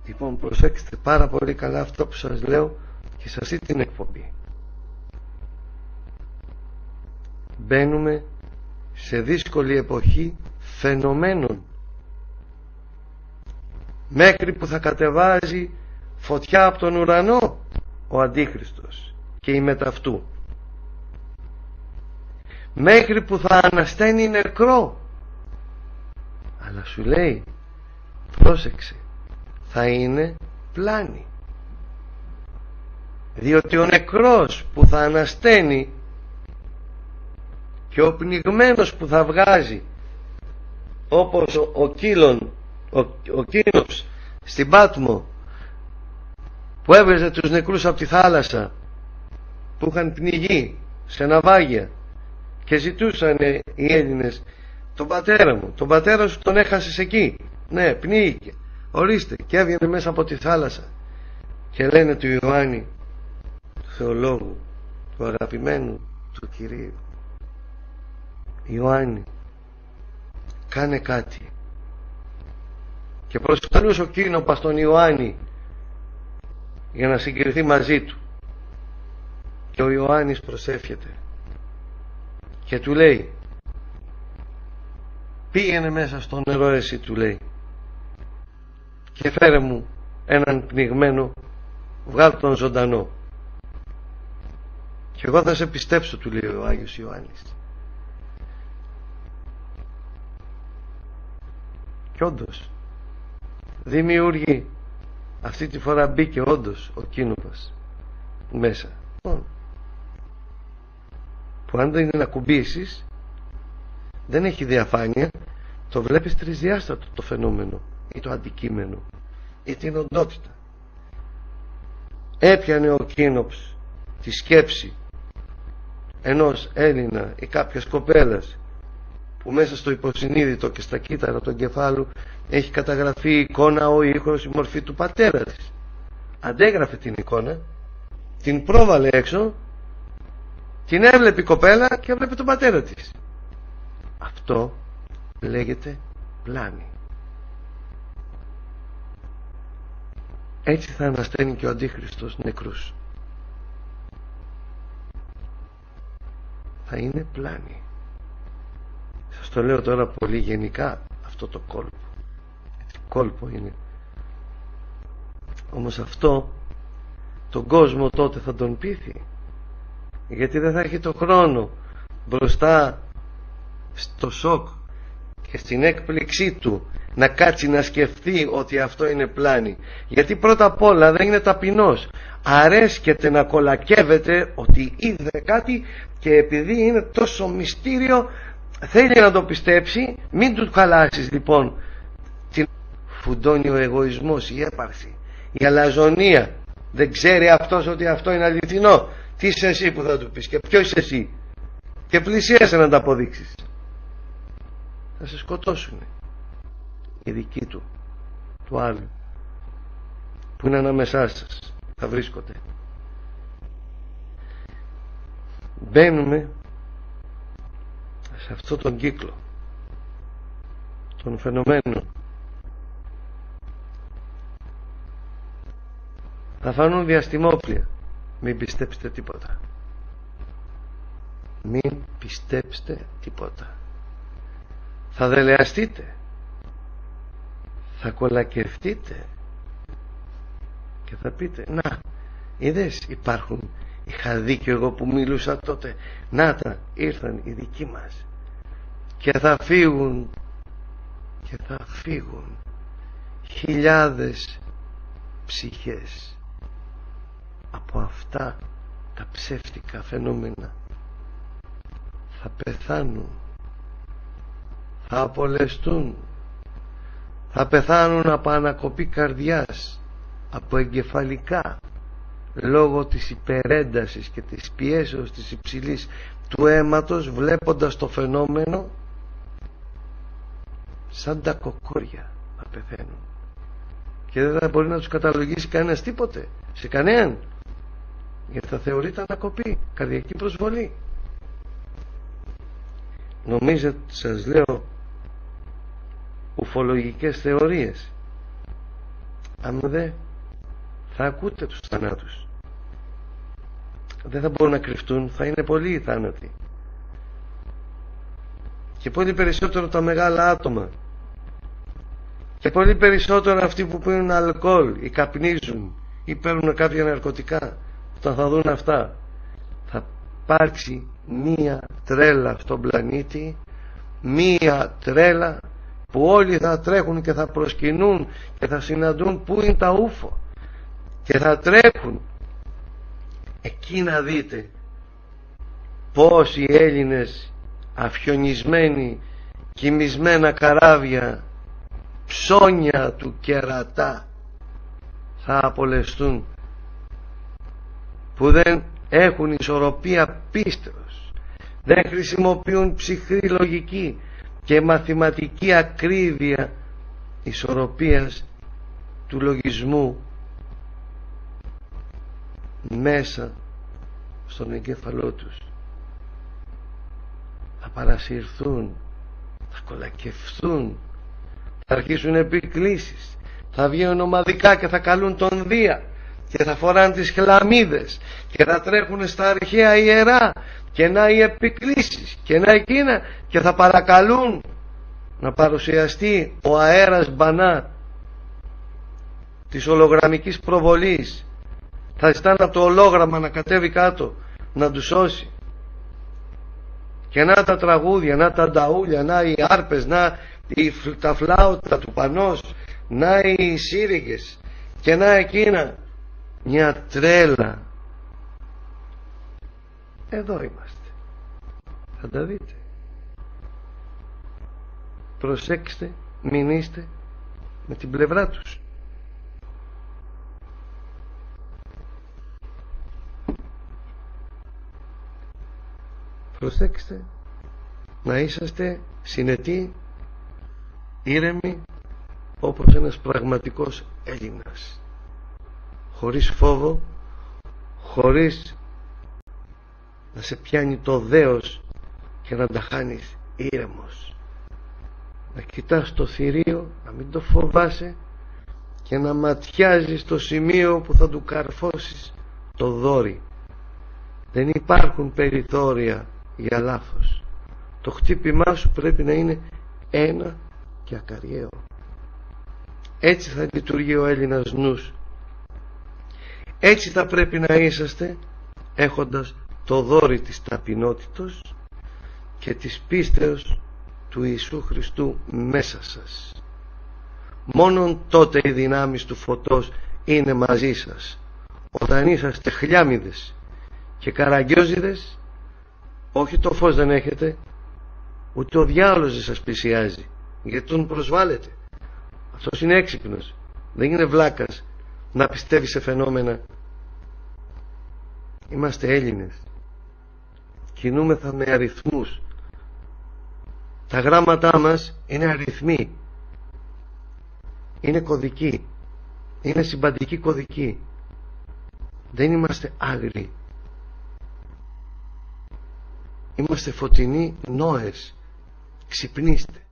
Λοιπόν, προσέξτε πάρα πολύ καλά αυτό που σας λέω και σε αυτή την εκπομπή. Μπαίνουμε σε δύσκολη εποχή φαινομένων, μέχρι που θα κατεβάζει φωτιά από τον ουρανό ο Αντίχριστος και οι μεταυτού, μέχρι που θα ανασταίνει νεκρό. Αλλά σου λέει, πρόσεξε, θα είναι πλάνη, διότι ο νεκρός που θα ανασταίνει και ο πνιγμένος που θα βγάζει, όπως ο Κίνος στην Πάτμο που έβγαζε τους νεκρούς από τη θάλασσα που είχαν πνιγεί σε ναυάγια και ζητούσαν οι Έλληνες, τον πατέρα μου, τον πατέρα σου τον έχασες εκεί, ναι, πνίγηκε, ορίστε, και έβγαινε μέσα από τη θάλασσα. Και λένε του Ιωάννη, του θεολόγου, του αγαπημένου του Κυρίου, Ιωάννη, κάνε κάτι. Και προσκαλούσε ο Κίνοπας τον Ιωάννη για να συγκριθεί μαζί του, και ο Ιωάννης προσεύχεται και του λέει, πήγαινε μέσα στο νερό εσύ, του λέει, και φέρε μου έναν πνιγμένο, βγάλ' τον ζωντανό και εγώ θα σε πιστέψω, του λέει ο Άγιος Ιωάννης. Και όντως δημιουργεί, αυτή τη φορά μπήκε όντως ο Κίνοπας μέσα, που αν δεν είναι να κουμπίσεις, δεν έχει διαφάνεια, το βλέπεις τρισδιάστατο το φαινόμενο ή το αντικείμενο ή την οντότητα. Έπιανε ο Κίνοψ τη σκέψη ενός Έλληνα ή κάποιας κοπέλας που μέσα στο υποσυνείδητο και στα κύτταρα του εγκεφάλου έχει καταγραφεί η εικόνα, ο ήχος, η μορφή του πατέρα της. Αντέγραφε την εικόνα, την πρόβαλε έξω, την έβλεπε η κοπέλα και έβλεπε τον πατέρα της. Αυτό λέγεται πλάνη. Έτσι θα ανασταίνει και ο Αντίχριστος νεκρούς. Θα είναι πλάνη. Σας το λέω τώρα πολύ γενικά αυτό το κόλπο. Κόλπο είναι. Όμως αυτό τον κόσμο τότε θα τον πείθει, γιατί δεν θα έχει το χρόνο μπροστά στο σοκ και στην έκπληξή του να κάτσει να σκεφτεί ότι αυτό είναι πλάνη. Γιατί πρώτα απ' όλα δεν είναι ταπεινός, αρέσκεται να κολακεύεται ότι είδε κάτι, και επειδή είναι τόσο μυστήριο θέλει να το πιστέψει. Μην του χαλάσεις λοιπόν. Την φουντώνει ο εγωισμός, η έπαρση, η αλαζονία. Δεν ξέρει αυτός ότι αυτό είναι αληθινό. Τι είσαι εσύ που θα του πεις, και ποιος είσαι εσύ, και πλησίασε να τα αποδείξεις. Θα σε σκοτώσουν οι δικοί του άλλου που είναι ανάμεσά σας, θα βρίσκονται. Μπαίνουμε σε αυτό τον κύκλο των φαινομένων. Θα φανούν διαστημόπλια. Μην πιστέψετε τίποτα. Μην πιστέψετε τίποτα. Θα δελεαστείτε, θα κολακευτείτε και θα πείτε, να, είδες, υπάρχουν, είχα δίκιο εγώ που μιλούσα τότε, να τα, ήρθαν οι δικοί μας. Και θα φύγουν χιλιάδες ψυχές από αυτά τα ψεύτικα φαινόμενα. Θα πεθάνουν, θα απολεστούν, θα πεθάνουν από ανακοπή καρδιάς, από εγκεφαλικά, λόγω της υπερέντασης και της πιέσεως της υψηλής του αίματος, βλέποντας το φαινόμενο σαν τα κοκόρια να πεθαίνουν, και δεν θα μπορεί να τους καταλογίσει κανένας τίποτε, σε κανέναν, γιατί θα θεωρείται ανακοπή, καρδιακή προσβολή. Νομίζετε, σας λέω, ουφολογικές θεωρίες? Αν δε θα ακούτε τους θανάτους. Δεν θα μπορούν να κρυφτούν, θα είναι πολλοί οι θάνατοι. Και πολύ περισσότερο τα μεγάλα άτομα. Και πολύ περισσότερο αυτοί που πίνουν αλκοόλ ή καπνίζουν ή παίρνουν κάποια ναρκωτικά. Όταν θα δουν αυτά, θα υπάρξει μία τρέλα στον πλανήτη, μία τρέλα που όλοι θα τρέχουν και θα προσκυνούν και θα συναντούν πού είναι τα ούφο και θα τρέχουν. Εκεί να δείτε πως οι Έλληνες αφιονισμένοι, κοιμισμένα καράβια, ψώνια του κερατά θα απολεστούν, που δεν έχουν ισορροπία πίστεως, δεν χρησιμοποιούν ψυχρή λογική και μαθηματική ακρίβεια ισορροπίας του λογισμού μέσα στον εγκέφαλό τους. Θα παρασυρθούν, θα κολακευθούν, θα αρχίσουν επικλήσεις, θα βγαίνουν ομαδικά και θα καλούν τον Δία και θα φοράνε τις χλαμίδες και θα τρέχουν στα αρχαία ιερά και να οι επικλήσεις και να εκείνα και θα παρακαλούν να παρουσιαστεί ο αέρας μπανά της ολογραμμικής προβολής. Θα ζητάνε από το ολόγραμμα να κατέβει κάτω να τους σώσει. Και να τα τραγούδια, να τα νταούλια, να οι άρπες, να τα φλάουτα του Πανός, να οι σύριγγες και να εκείνα. Μια τρέλα. Εδώ είμαστε. Θα τα δείτε. Προσέξτε, μην είστε με την πλευρά τους. Προσέξτε να είσαστε συνετοί, ήρεμοι, όπως ένας πραγματικός Έλληνας, χωρίς φόβο, χωρίς να σε πιάνει το δέος και να τα χάνεις ήρεμος. Να κοιτάς το θηρίο, να μην το φοβάσαι και να ματιάζεις το σημείο που θα του καρφώσεις το δόρυ. Δεν υπάρχουν περιθώρια για λάθος. Το χτύπημά σου πρέπει να είναι ένα και ακαριαίο. Έτσι θα λειτουργεί ο Έλληνας νους. Έτσι θα πρέπει να είσαστε, έχοντας το δόρυ της ταπεινότητος και της πίστεως του Ιησού Χριστού μέσα σας. Μόνον τότε οι δυνάμεις του φωτός είναι μαζί σας. Όταν είσαστε χλιάμιδες και καραγκιόζιδες, όχι το φως δεν έχετε, ούτε ο διάολος δεν σας πλησιάζει, γιατί τον προσβάλλετε. Αυτός είναι έξυπνος, δεν είναι βλάκας να πιστεύει σε φαινόμενα. Είμαστε Έλληνες, κινούμεθα με αριθμούς. Τα γράμματά μας είναι αριθμοί, είναι κωδικοί, είναι συμπαντικοί κωδικοί. Δεν είμαστε άγριοι. Είμαστε φωτεινοί Νόες. Ξυπνήστε.